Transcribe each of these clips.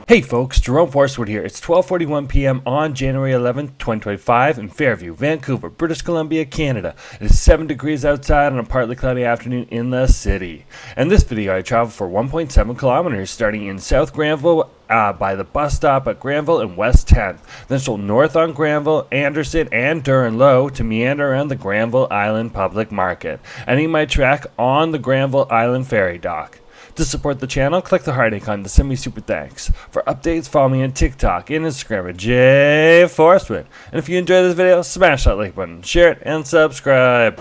Hey folks, Jerome Forstwood here. It's 12:41 p.m. on January 11th, 2025 in Fairview, Vancouver, British Columbia, Canada. It is 7 degrees outside on a partly cloudy afternoon in the city. In this video, I traveled for 1.7 kilometers starting in South Granville by the bus stop at Granville and West 10th. Then strolled north on Granville, Anderson, and Durham Low to meander around the Granville Island Public Market, ending my trek on the Granville Island Ferry Dock. To support the channel, click the heart icon to send me super thanks. For updates, follow me on TikTok and Instagram at jforstwood. And if you enjoyed this video, smash that like button, share it, and subscribe.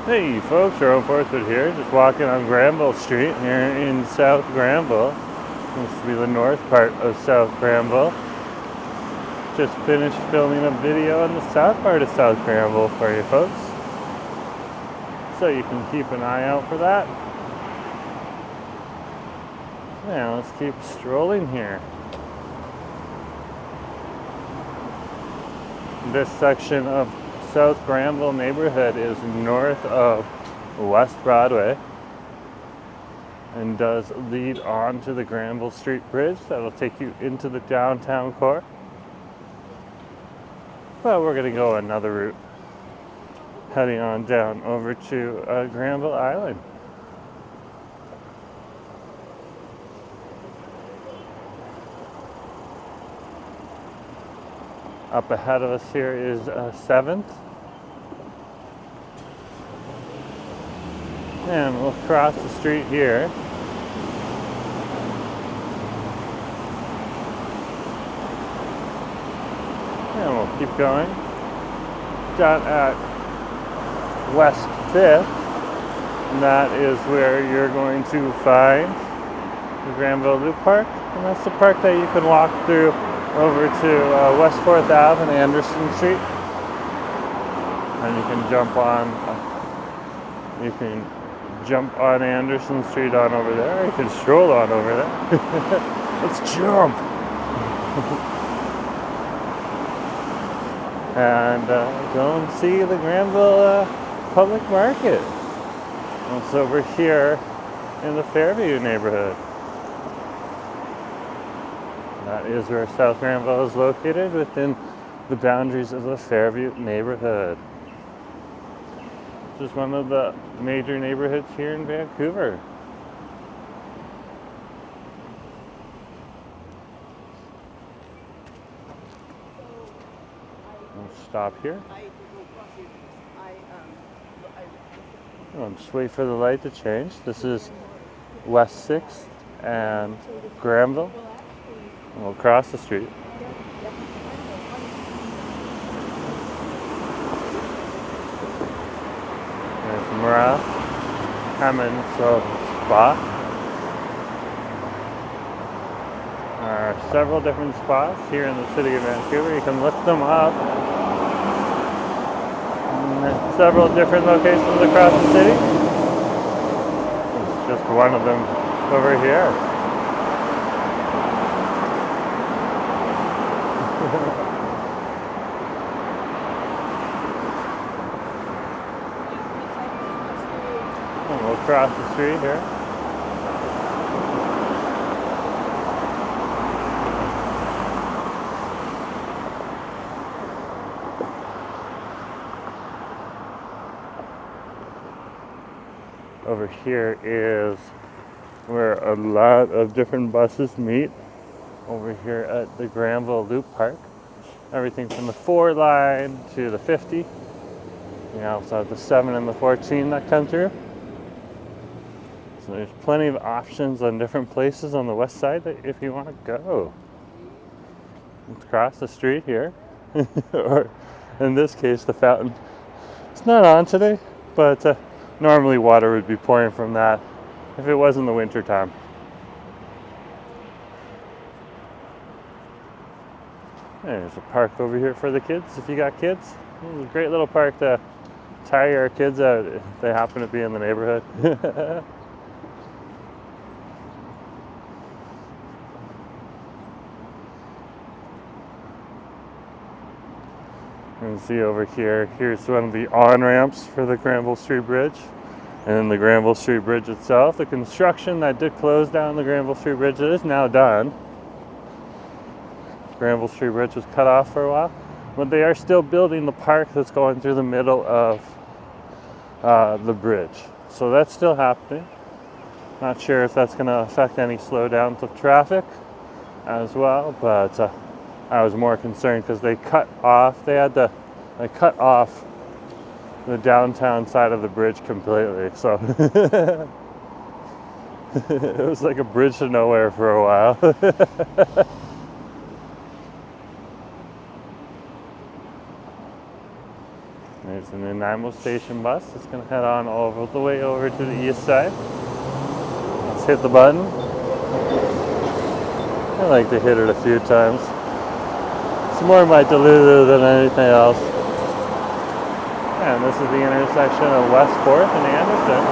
Hey folks, Jerome Forstwood here, just walking on Granville Street here in South Granville. Seems to be the north part of South Granville. Just finished filming a video on the south part of South Granville for you folks. So you can keep an eye out for that. Now let's keep strolling here. This section of South Granville neighborhood is north of West Broadway and does lead on to the Granville Street Bridge that'll take you into the downtown core. But we're going to go another route, heading on down over to Granville Island. Up ahead of us here is 7th. And we'll cross the street here. And we'll keep going. Down at West 5th. And that is where you're going to find the Granville Loop Park. And that's the park that you can walk through over to West 4th Ave and Anderson Street. And you can jump on Anderson Street on over there. You can stroll on over there. Let's jump! And go and see the Granville Public Market. It's over here in the Fairview neighborhood. That is where South Granville is located, within the boundaries of the Fairview neighborhood. Which is one of the major neighborhoods here in Vancouver. We'll stop here. I'll just wait for the light to change. This is West 6th and Granville. And we'll cross the street. There's Mara Hammond's spa. There are several different spots here in the city of Vancouver. You can look them up. And there's several different locations across the city. It's just one of them over here. And we'll cross the street here. Over here is where a lot of different buses meet. over here at the Granville Loop Park. Everything from the 4 line to the 50. We also have the 7 and the 14 that come through. So there's plenty of options on different places on the west side that if you want to go. Let's cross the street here. Or in this case, the fountain. It's not on today, but normally water would be pouring from that if it wasn't the winter time. There's a park over here for the kids if you got kids. It's a great little park to tire our kids out if they happen to be in the neighborhood. You can see over here, here's one of the on-ramps for the Granville Street Bridge. And then the Granville Street Bridge itself. The construction that did close down the Granville Street Bridge is now done. Granville Street Bridge was cut off for a while. But they are still building the park that's going through the middle of the bridge. So that's still happening. Not sure if that's going to affect any slowdowns of traffic as well, but I was more concerned because they cut off the downtown side of the bridge completely. So it was like a bridge to nowhere for a while. There's an Nanaimo station bus. It's going to head on all the way over to the east side. Let's hit the button. I like to hit it a few times. It's more my Duluth than anything else. And this is the intersection of West 4th and Anderson.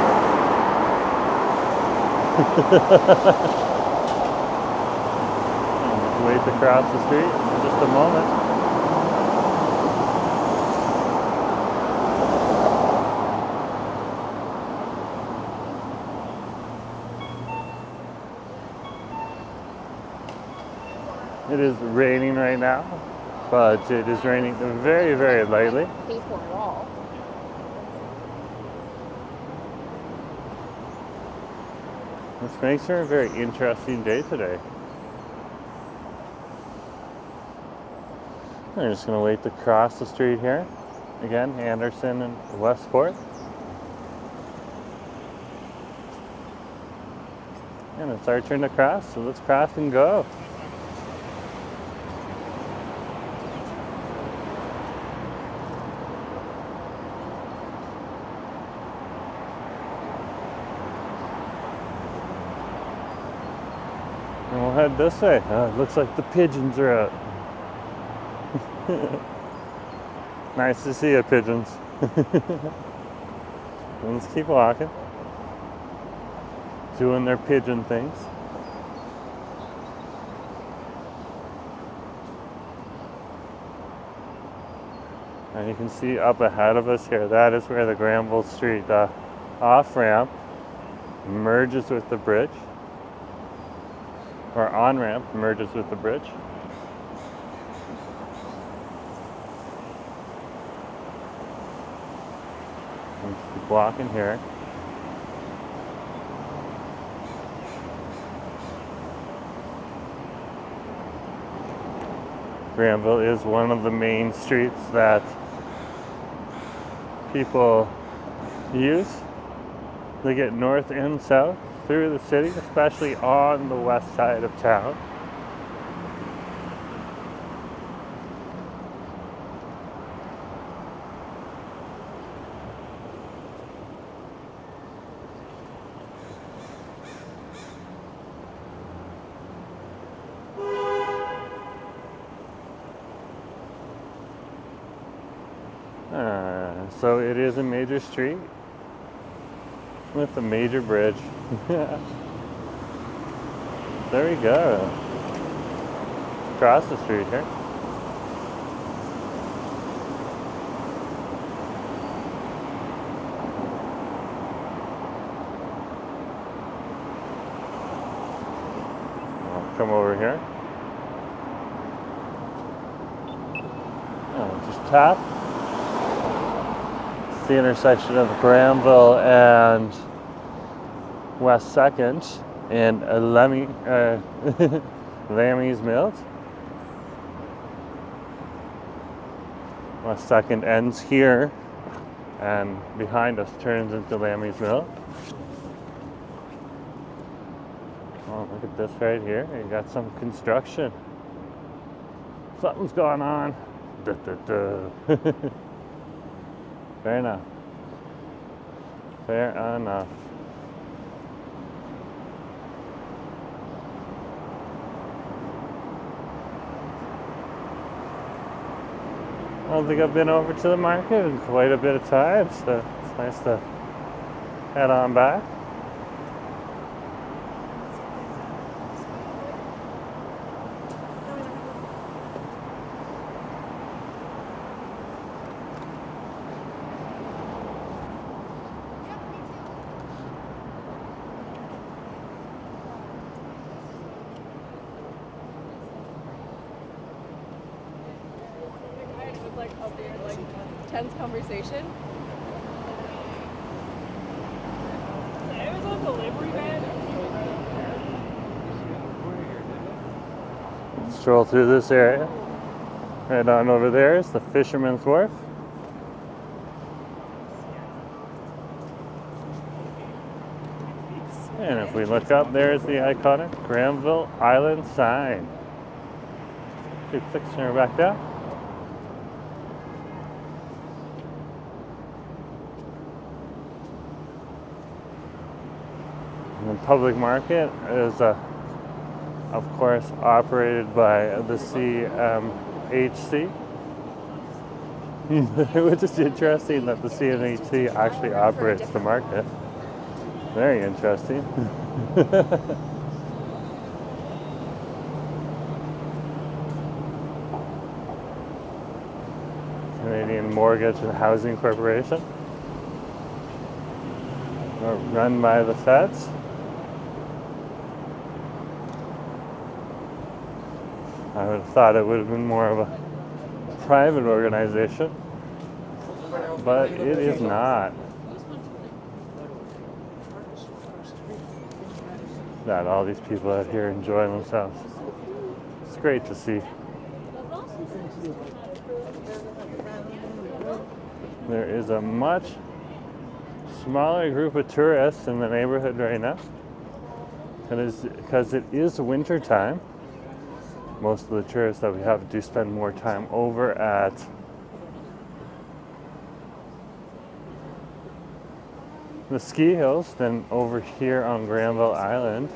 Just wait to cross the street in just a moment. It is raining right now, but it is raining very, very lightly. Pay for it all. This makes for a very interesting day today. We're just going to wait to cross the street here. Again, Anderson and West 4th. And it's our turn to cross, so let's cross and go. And we'll head this way. It looks like the pigeons are out. Nice to see you, pigeons. Let's keep walking. Doing their pigeon things. And you can see up ahead of us here, that is where the Granville Street off-ramp merges with the bridge. Or on-ramp merges with the bridge. Let's keep walking here. Granville is one of the main streets that people use. They get north and south through the city, especially on the west side of town. So it is a major street with a major bridge. There we go. Across the street here. I'll come over here. Just tap. It's the intersection of Granville and West 2nd, and Lammy's Milk. My second ends here, and behind us turns into Lammy's Milk. Oh, look at this right here. You got some construction. Something's going on. Duh, duh, duh. Fair enough. Fair enough. I don't think I've been over to the market in quite a bit of time, so it's nice to head on back. Tense conversation. Amazon delivery man. Stroll through this area. Right on over there is the Fisherman's Wharf. And if we look up, there's the iconic Granville Island sign. Good fixture back there. The public market is, of course, operated by the CMHC, which is interesting that the CMHC actually operates the market. Very interesting. Canadian Mortgage and Housing Corporation, run by the feds. I would have thought it would have been more of a private organization, but it is not. That all these people out here enjoying themselves. It's great to see. There is a much smaller group of tourists in the neighborhood right now. Because it is winter time. Most of the tourists that we have do spend more time over at the ski hills than over here on Granville Island.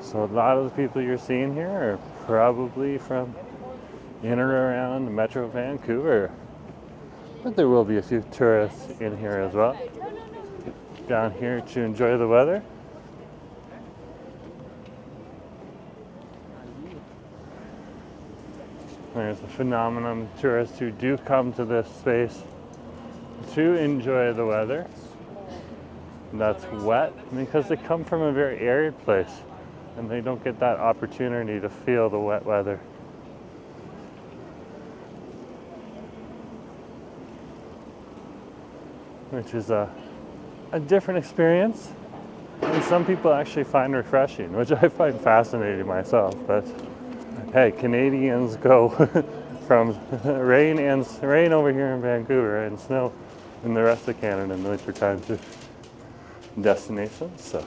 So a lot of the people you're seeing here are probably from in or around Metro Vancouver. But there will be a few tourists in here as well. Down here to enjoy the weather. There's a phenomenon of tourists who do come to this space to enjoy the weather. That's wet because they come from a very arid place and they don't get that opportunity to feel the wet weather. Which is a different experience, and some people actually find refreshing, which I find fascinating myself. But hey, Canadians go from rain over here in Vancouver and snow in the rest of Canada in the winter time to destinations so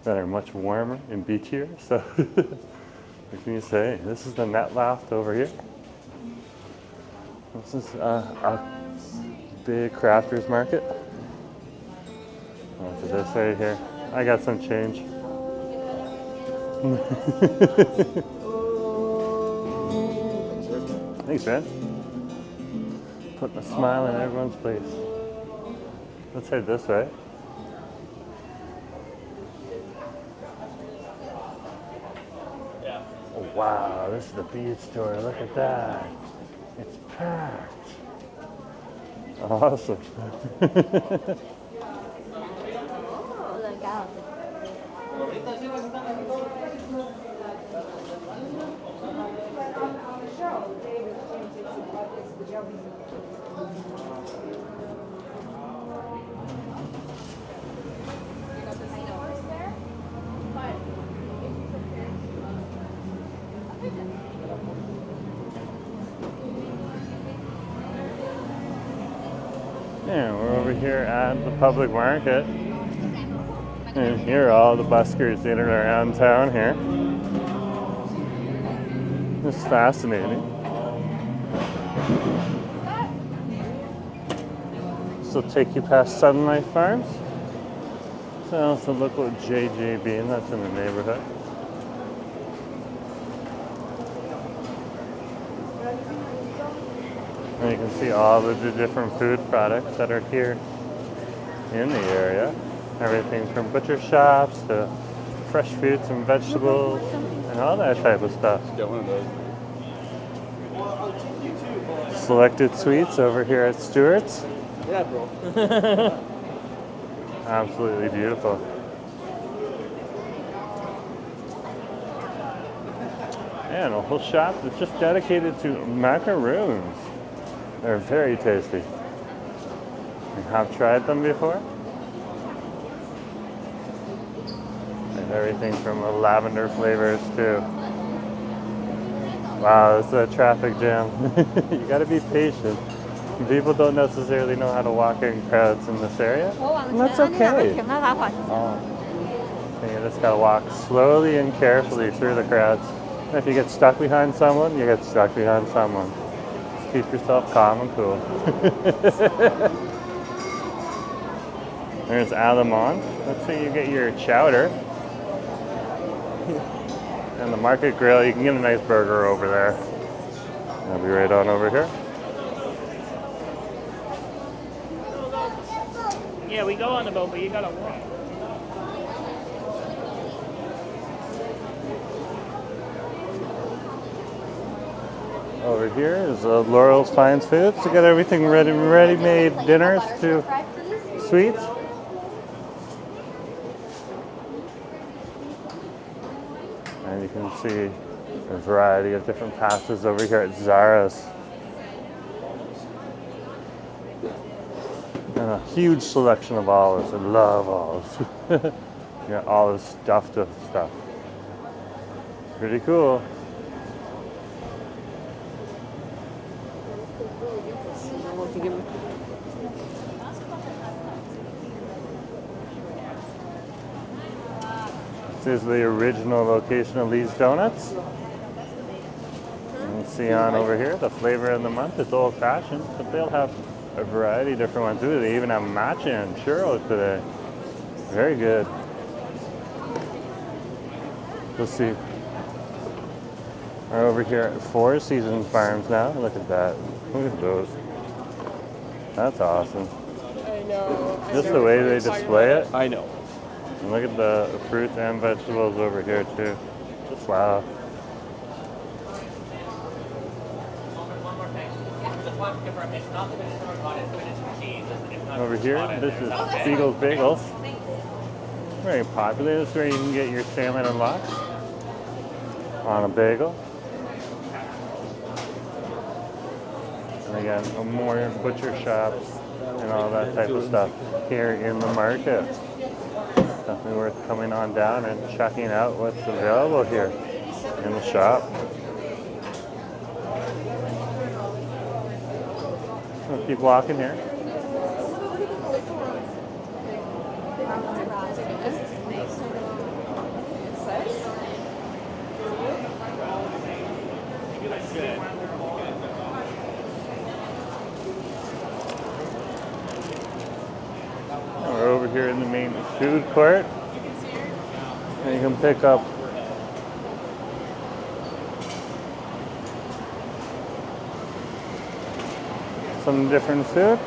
that are much warmer and beachier. So what can you say? This is the Net Loft over here. This is a big crafters market. Look at this right here. I got some change. Thanks, man. Putting a smile on everyone's face. Let's head this way. Oh, wow, this is the bead store. Look at that. It's packed. Awesome. Yeah, we're over here at the public market. And here are all the buskers in and around town here. It's fascinating. This will take you past Sunlight Farms. So also look at JJB, and that's in the neighborhood. And you can see all of the different food products that are here in the area. Everything from butcher shops to fresh fruits and vegetables and all that type of stuff. Get one of those. Selected Sweets over here at Stewart's. Yeah, bro. Absolutely beautiful. And a whole shop that's just dedicated to macaroons. They're very tasty. You have tried them before? There's everything from the lavender flavors to... Wow, this is a traffic jam. You gotta be patient. People don't necessarily know how to walk in crowds in this area. And that's okay. Oh. So you just gotta walk slowly and carefully through the crowds. And if you get stuck behind someone, you get stuck behind someone. Just keep yourself calm and cool. There's Alamon. Let's say you get your chowder. And the Market Grill, you can get a nice burger over there. I'll be right on over here. Yeah, we go on the boat, but you gotta walk. Over here is Laurel's Fine Foods. You got everything ready-made dinners to sweets. And you can see a variety of different pastas over here at Zara's. And a huge selection of olives. I love olives. You got olives stuffed with stuff. Pretty cool. This is the original location of Lee's Donuts. You can see on over here, the flavor of the month is old fashioned, but they'll have a variety of different ones too. They even have matcha and churros today. Very good. Let's see. We're over here at Four Seasons Farms now. Look at that. Look at those. That's awesome. I know. Just the way they display it. I know. And look at the fruits and vegetables over here too. Just wow. Over here, this is Spiegel's Bagels. Very popular. This is where you can get your salmon and lox on a bagel. And again, more butcher shops and all that type of stuff here in the market. Definitely worth coming on down and checking out what's available here in the shop. We'll keep walking here. We're over here in the main food court. And you can pick up some different food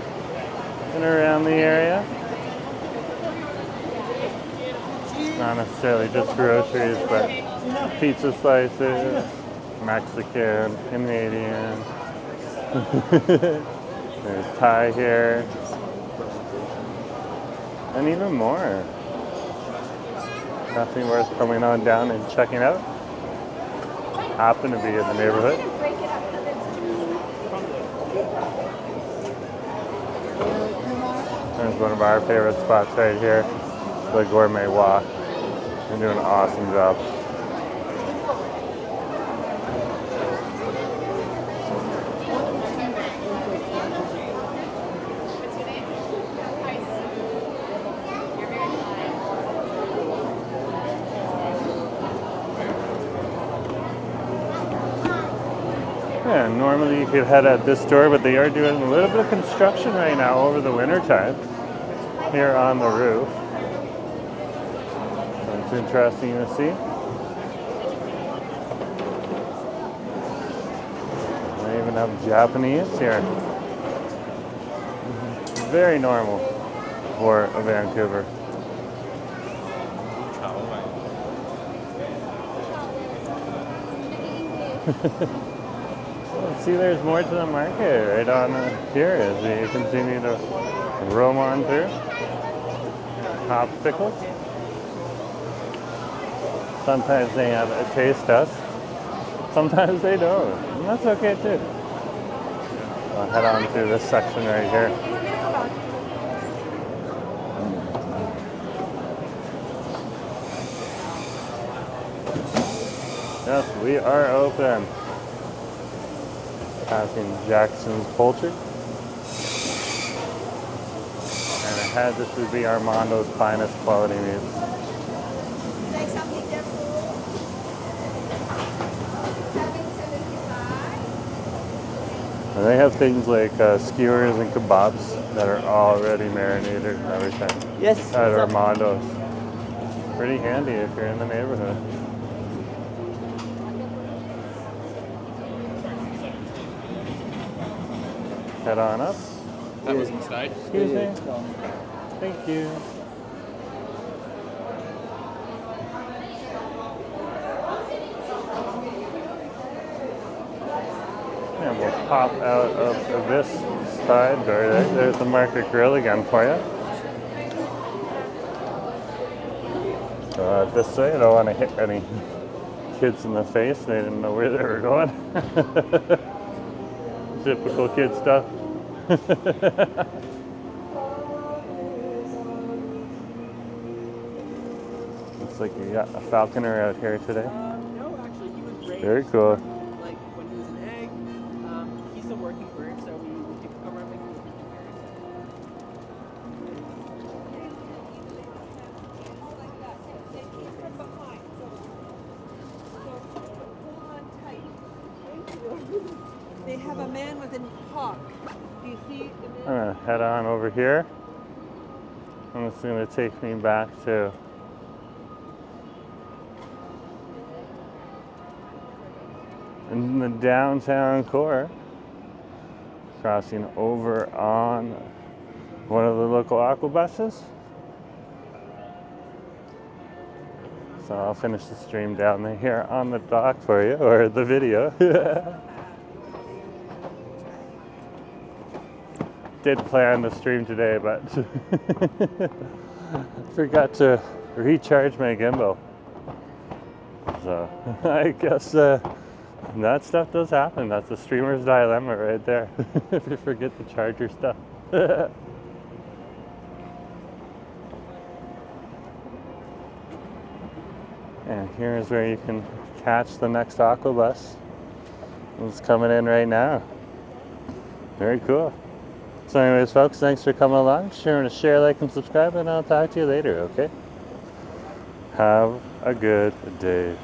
in and around the area. Not necessarily just groceries, but pizza slices, Mexican, Canadian. There's Thai here. And even more. Definitely worth coming on down and checking out. Happen to be in the neighborhood. There's one of our favorite spots right here, the Gourmet Walk. They're doing an awesome job. Yeah, normally you could head at this door, but they are doing a little bit of construction right now over the winter time here on the roof. So it's interesting to see. They even have Japanese here. Very normal for Vancouver. See, there's more to the market right on here as we continue to roam on through. Popsicles. Sometimes they have a taste test. Sometimes they don't. And that's okay too. I'll head on through this section right here. Yes, we are open. Passing Jackson's Poultry. And ahead, this would be Armando's finest quality meats. And they have things like skewers and kebabs that are already marinated and everything. Yes. At Armando's. Pretty handy if you're in the neighborhood. Head on up. That was a mistake. Excuse me. Thank you. And we'll pop out of this side door there. There's the Market Grill again for you. This way, I don't want to hit any kids in the face. They didn't know where they were going. Typical kid stuff. Looks like you got a falconer out here today. No, actually, he was raised. Very cool. Like when he was an egg, he's still working for it, so we take him around making him. They have a man with a hawk. Do you see the I'm man? gonna head on over here. And it's gonna take me back to in the downtown core. Crossing over on one of the local aqua buses. So I'll finish the stream down here on the dock for you, or the video. Did plan to stream today, but forgot to recharge my gimbal. So I guess that stuff does happen. That's a streamer's dilemma right there. If you forget to charge your stuff. And here's where you can catch the next aqua bus. It's coming in right now. Very cool. So anyways, folks, thanks for coming along. Sure to share, like, and subscribe, and I'll talk to you later, okay? Have a good day.